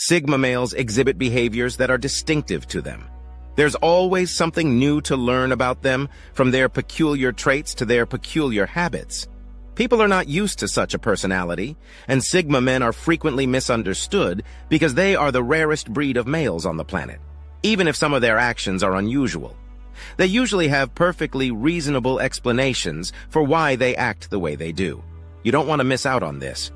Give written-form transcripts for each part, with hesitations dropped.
Sigma males exhibit behaviors that are distinctive to them. There's always something new to learn about them, from their peculiar traits to their peculiar habits. People are not used to such a personality, and Sigma men are frequently misunderstood because they are the rarest breed of males on the planet, even if some of their actions are unusual. They usually have perfectly reasonable explanations for why they act the way they do. You don't want to miss out on this.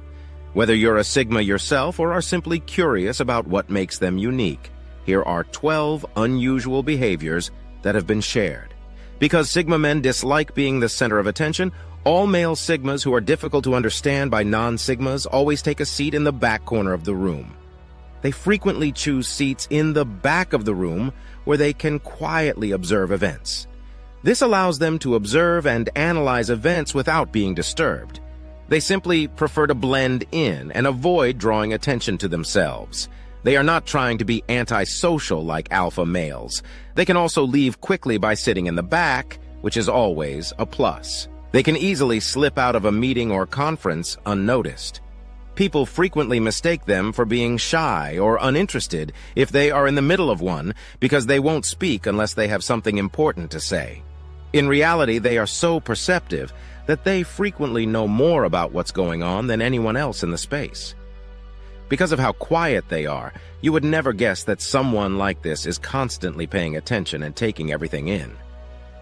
Whether you're a Sigma yourself or are simply curious about what makes them unique, here are 12 unusual behaviors that have been shared. Because Sigma men dislike being the center of attention, all male Sigmas who are difficult to understand by non-Sigmas always take a seat in the back corner of the room. They frequently choose seats in the back of the room where they can quietly observe events. This allows them to observe and analyze events without being disturbed. They simply prefer to blend in and avoid drawing attention to themselves. They are not trying to be antisocial like alpha males. They can also leave quickly by sitting in the back, which is always a plus. They can easily slip out of a meeting or conference unnoticed. People frequently mistake them for being shy or uninterested if they are in the middle of one because they won't speak unless they have something important to say. In reality, they are so perceptive that they frequently know more about what's going on than anyone else in the space. Because of how quiet they are, you would never guess that someone like this is constantly paying attention and taking everything in.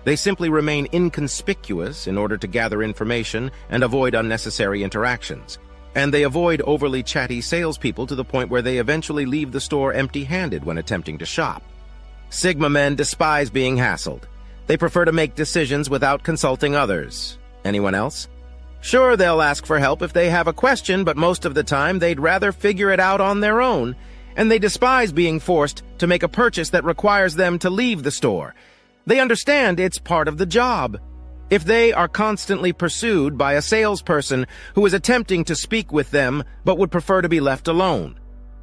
They simply remain inconspicuous in order to gather information and avoid unnecessary interactions. And they avoid overly chatty salespeople to the point where they eventually leave the store empty-handed when attempting to shop. Sigma men despise being hassled. They prefer to make decisions without consulting others. Anyone else? Sure, they'll ask for help if they have a question, but most of the time they'd rather figure it out on their own, and they despise being forced to make a purchase that requires them to leave the store. They understand it's part of the job. If they are constantly pursued by a salesperson who is attempting to speak with them but would prefer to be left alone,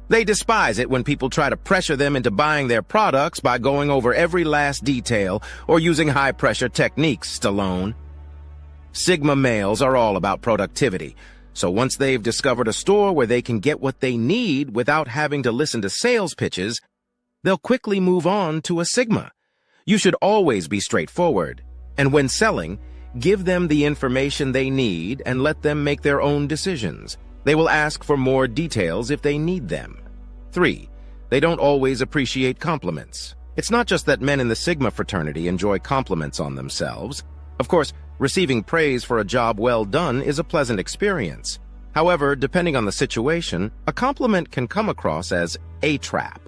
they despise it when people try to pressure them into buying their products by going over every last detail or using high-pressure techniques, Stallone. Sigma males are all about productivity, so once they've discovered a store where they can get what they need without having to listen to sales pitches, they'll quickly move on to a Sigma. You should always be straightforward, and when selling, give them the information they need and let them make their own decisions. They will ask for more details if they need them. 3. They don't always appreciate compliments. It's not just that men in the Sigma fraternity enjoy compliments on themselves. Of course, receiving praise for a job well done is a pleasant experience. However, depending on the situation, a compliment can come across as a trap.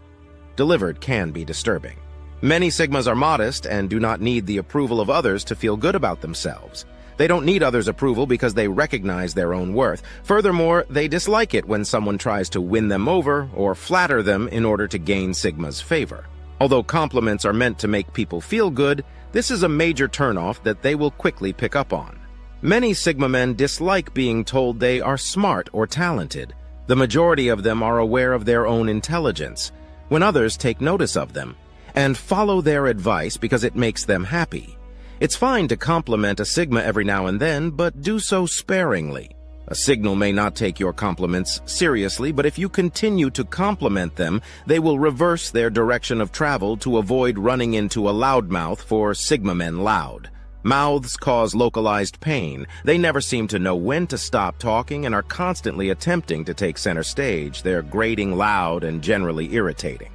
Delivered can be disturbing. Many Sigmas are modest and do not need the approval of others to feel good about themselves. They don't need others' approval because they recognize their own worth. Furthermore, they dislike it when someone tries to win them over or flatter them in order to gain Sigma's favor. Although compliments are meant to make people feel good, this is a major turnoff that they will quickly pick up on. Many Sigma men dislike being told they are smart or talented. The majority of them are aware of their own intelligence, when others take notice of them, and follow their advice because it makes them happy. It's fine to compliment a Sigma every now and then, but do so sparingly. A Signal may not take your compliments seriously, but if you continue to compliment them, they will reverse their direction of travel to avoid running into a loudmouth, for Sigma men loud. Mouths cause localized pain. They never seem to know when to stop talking and are constantly attempting to take center stage. They're grating, loud, and generally irritating.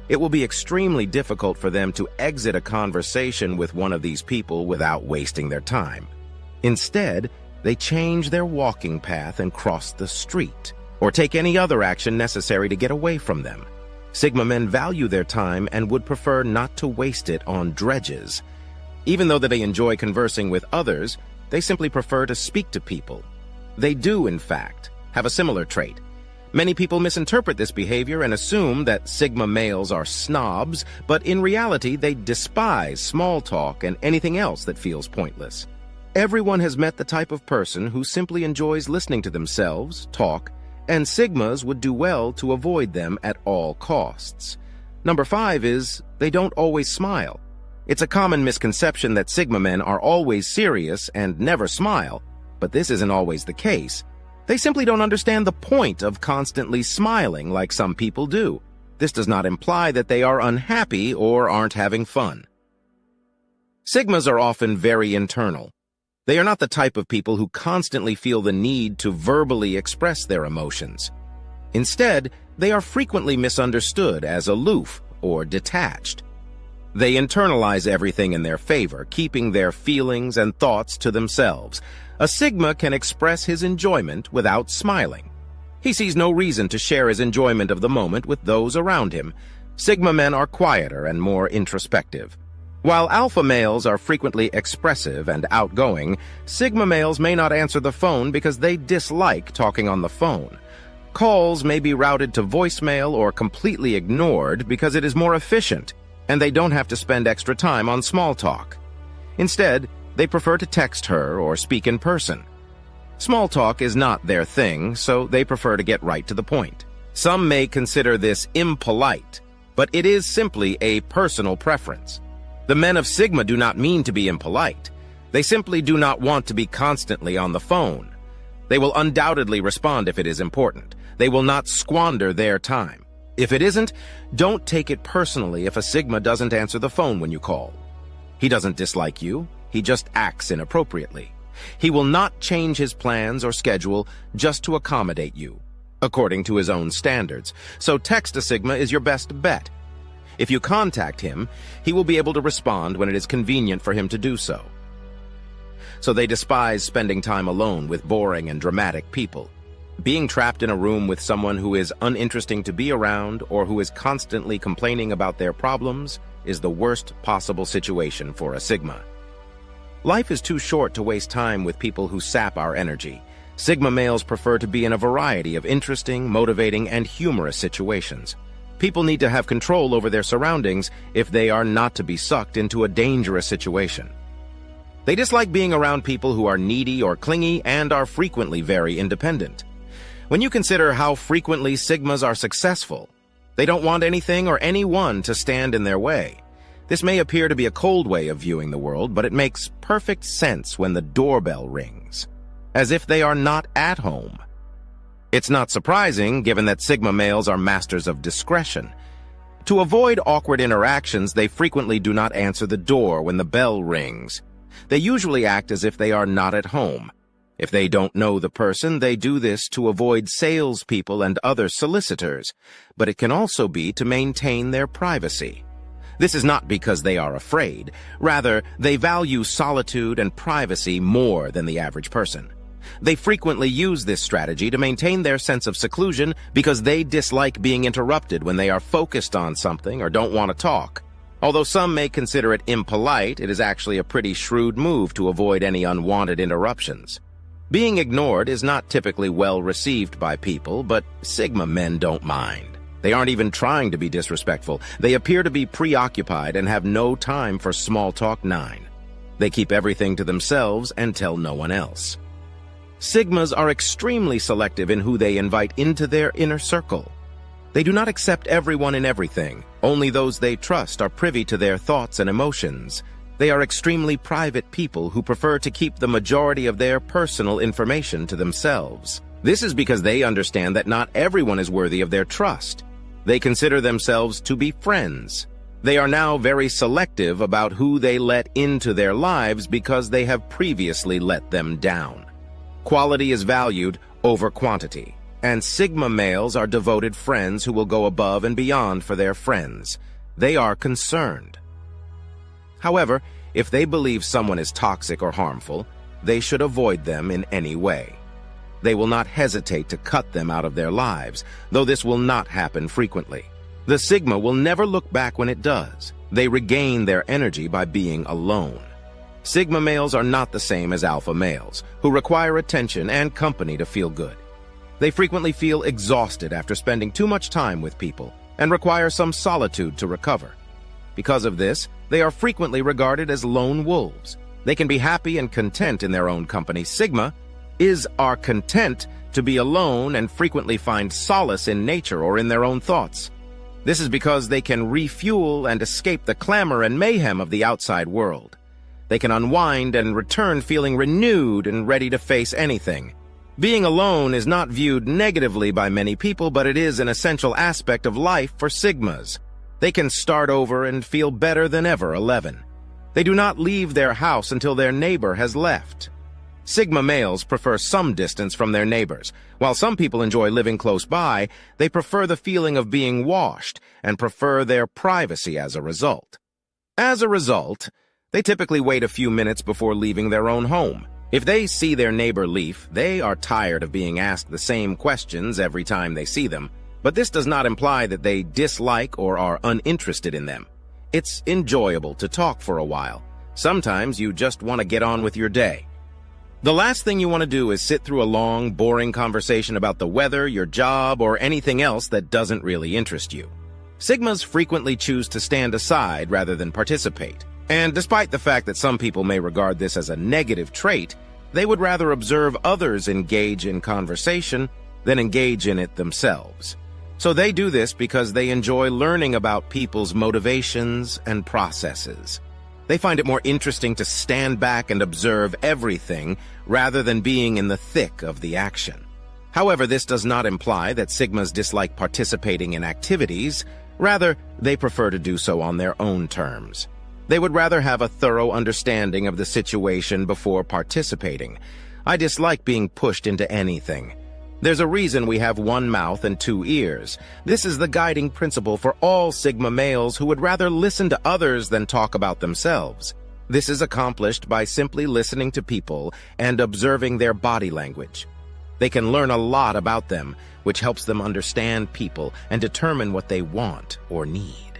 It will be extremely difficult for them to exit a conversation with one of these people without wasting their time. Instead, they change their walking path and cross the street, or take any other action necessary to get away from them. Sigma men value their time and would prefer not to waste it on dredges. Even though they enjoy conversing with others, they simply prefer to speak to people. They do, in fact, have a similar trait. Many people misinterpret this behavior and assume that Sigma males are snobs, but in reality they despise small talk and anything else that feels pointless. Everyone has met the type of person who simply enjoys listening to themselves talk, and Sigmas would do well to avoid them at all costs. Number 5 is, they don't always smile. It's a common misconception that Sigma men are always serious and never smile, but this isn't always the case. They simply don't understand the point of constantly smiling like some people do. This does not imply that they are unhappy or aren't having fun. Sigmas are often very internal. They are not the type of people who constantly feel the need to verbally express their emotions. Instead, they are frequently misunderstood as aloof or detached. They internalize everything in their favor, keeping their feelings and thoughts to themselves. A Sigma can express his enjoyment without smiling. He sees no reason to share his enjoyment of the moment with those around him. Sigma men are quieter and more introspective. While alpha males are frequently expressive and outgoing, Sigma males may not answer the phone because they dislike talking on the phone. Calls may be routed to voicemail or completely ignored because it is more efficient, and they don't have to spend extra time on small talk. Instead, they prefer to text her or speak in person. Small talk is not their thing, so they prefer to get right to the point. Some may consider this impolite, but it is simply a personal preference. The men of Sigma do not mean to be impolite. They simply do not want to be constantly on the phone. They will undoubtedly respond if it is important. They will not squander their time. If it isn't, don't take it personally if a Sigma doesn't answer the phone when you call. He doesn't dislike you. He just acts inappropriately. He will not change his plans or schedule just to accommodate you, according to his own standards. So text a Sigma is your best bet. If you contact him, he will be able to respond when it is convenient for him to do so. So they despise spending time alone with boring and dramatic people. Being trapped in a room with someone who is uninteresting to be around or who is constantly complaining about their problems is the worst possible situation for a Sigma. Life is too short to waste time with people who sap our energy. Sigma males prefer to be in a variety of interesting, motivating, and humorous situations. People need to have control over their surroundings if they are not to be sucked into a dangerous situation. They dislike being around people who are needy or clingy and are frequently very independent. When you consider how frequently Sigmas are successful, they don't want anything or anyone to stand in their way. This may appear to be a cold way of viewing the world, but it makes perfect sense when the doorbell rings, as if they are not at home. It's not surprising, given that Sigma males are masters of discretion. To avoid awkward interactions, they frequently do not answer the door when the bell rings. They usually act as if they are not at home. If they don't know the person, they do this to avoid salespeople and other solicitors, but it can also be to maintain their privacy. This is not because they are afraid. Rather, they value solitude and privacy more than the average person. They frequently use this strategy to maintain their sense of seclusion because they dislike being interrupted when they are focused on something or don't want to talk. Although some may consider it impolite, it is actually a pretty shrewd move to avoid any unwanted interruptions. Being ignored is not typically well received by people, but Sigma men don't mind. They aren't even trying to be disrespectful. They appear to be preoccupied and have no time for small talk 9. They keep everything to themselves and tell no one else. Sigmas are extremely selective in who they invite into their inner circle. They do not accept everyone and everything. Only those they trust are privy to their thoughts and emotions. They are extremely private people who prefer to keep the majority of their personal information to themselves. This is because they understand that not everyone is worthy of their trust. They consider themselves to be friends. They are now very selective about who they let into their lives because they have previously let them down. Quality is valued over quantity, and Sigma males are devoted friends who will go above and beyond for their friends. They are concerned. However, if they believe someone is toxic or harmful, they should avoid them in any way. They will not hesitate to cut them out of their lives, though this will not happen frequently. The Sigma will never look back when it does. They regain their energy by being alone. Sigma males are not the same as alpha males, who require attention and company to feel good. They frequently feel exhausted after spending too much time with people and require some solitude to recover. Because of this, they are frequently regarded as lone wolves. They can be happy and content in their own company. Sigma are content to be alone and frequently find solace in nature or in their own thoughts. This is because they can refuel and escape the clamor and mayhem of the outside world. They can unwind and return feeling renewed and ready to face anything. Being alone is not viewed negatively by many people, but it is an essential aspect of life for Sigmas. They can start over and feel better than ever 11. They do not leave their house until their neighbor has left. Sigma males prefer some distance from their neighbors. While some people enjoy living close by, they prefer the feeling of being washed and prefer their privacy as a result. As a result, they typically wait a few minutes before leaving their own home. If they see their neighbor leave, they are tired of being asked the same questions every time they see them, but this does not imply that they dislike or are uninterested in them. It's enjoyable to talk for a while. Sometimes you just want to get on with your day. The last thing you want to do is sit through a long, boring conversation about the weather, your job, or anything else that doesn't really interest you. Sigmas frequently choose to stand aside rather than participate. And despite the fact that some people may regard this as a negative trait, they would rather observe others engage in conversation than engage in it themselves. So they do this because they enjoy learning about people's motivations and processes. They find it more interesting to stand back and observe everything rather than being in the thick of the action. However, this does not imply that Sigmas dislike participating in activities. Rather, they prefer to do so on their own terms. They would rather have a thorough understanding of the situation before participating. I dislike being pushed into anything. There's a reason we have one mouth and two ears. This is the guiding principle for all Sigma males who would rather listen to others than talk about themselves. This is accomplished by simply listening to people and observing their body language. They can learn a lot about them, which helps them understand people and determine what they want or need.